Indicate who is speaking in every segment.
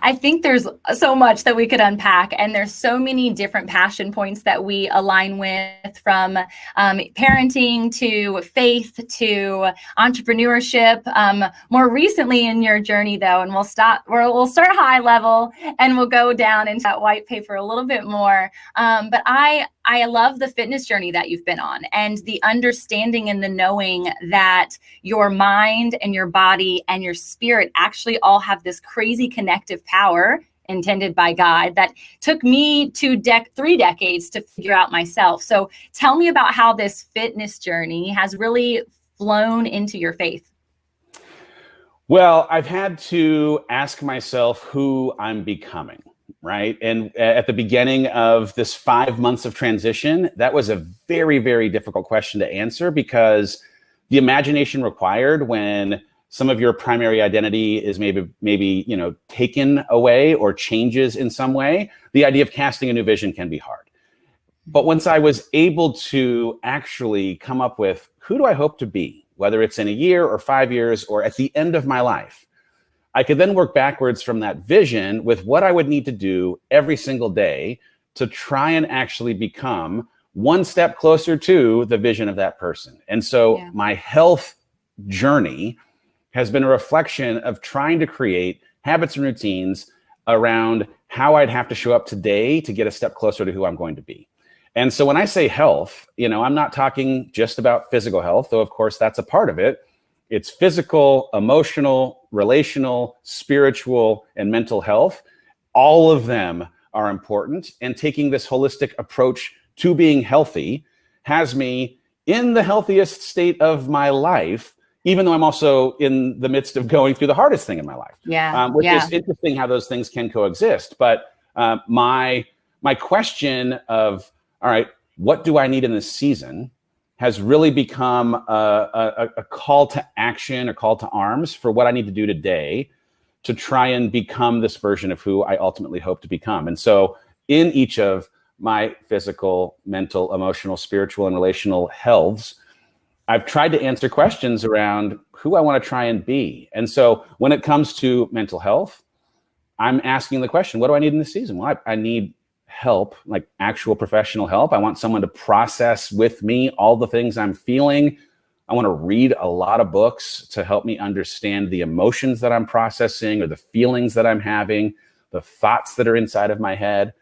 Speaker 1: I think there's so much that we could unpack, and there's so many different passion points that we align with, from parenting to faith to entrepreneurship. More recently in your journey, though, and we'll start high level and we'll go down into that white paper a little bit more. But I love the fitness journey that you've been on, and the understanding and the knowing that your mind and your body and your spirit actually all have this crazy connective power intended by God that took me 3 decades to figure out myself. So tell me about how this fitness journey has really flown into your faith.
Speaker 2: Well, I've had to ask myself who I'm becoming. Right. And at the beginning of this 5 months of transition, that was a very, very difficult question to answer, because the imagination required when some of your primary identity is maybe, taken away or changes in some way, the idea of casting a new vision can be hard. But once I was able to actually come up with who do I hope to be, whether it's in a year or 5 years or at the end of my life, I could then work backwards from that vision with what I would need to do every single day to try and actually become one step closer to the vision of that person. And so my health journey has been a reflection of trying to create habits and routines around how I'd have to show up today to get a step closer to who I'm going to be. And so when I say health, I'm not talking just about physical health, though of course that's a part of it. It's physical, emotional, relational, spiritual, and mental health. All of them are important. And taking this holistic approach to being healthy has me in the healthiest state of my life, even though I'm also in the midst of going through the hardest thing in my life. Which is interesting how those things can coexist. But my question of, all right, what do I need in this season, has really become a call to action, a call to arms for what I need to do today to try and become this version of who I ultimately hope to become. And so in each of my physical, mental, emotional, spiritual, and relational healths, I've tried to answer questions around who I want to try and be. And so when it comes to mental health, I'm asking the question, what do I need in this season? Well, I need help, like actual professional help. I want someone to process with me all the things I'm feeling. I want to read a lot of books to help me understand the emotions that I'm processing or the feelings that I'm having, the thoughts that are inside of my head.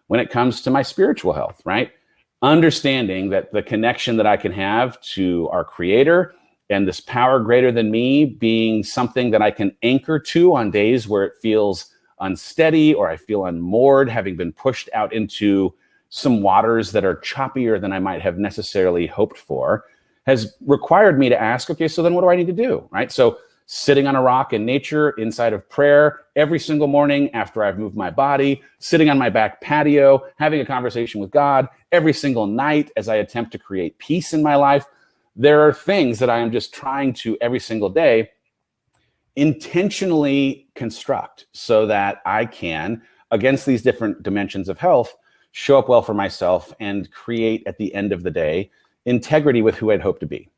Speaker 2: When it comes to my spiritual health, right? Understanding that the connection that I can have to our Creator and this power greater than me being something that I can anchor to on days where it feels unsteady or I feel unmoored, having been pushed out into some waters that are choppier than I might have necessarily hoped for, has required me to ask, okay, so then what do I need to do, right? So sitting on a rock in nature inside of prayer every single morning after I've moved my body, sitting on my back patio, having a conversation with God every single night as I attempt to create peace in my life. There are things that I am just trying to every single day intentionally construct so that I can, against these different dimensions of health, show up well for myself and create at the end of the day integrity with who I'd hope to be.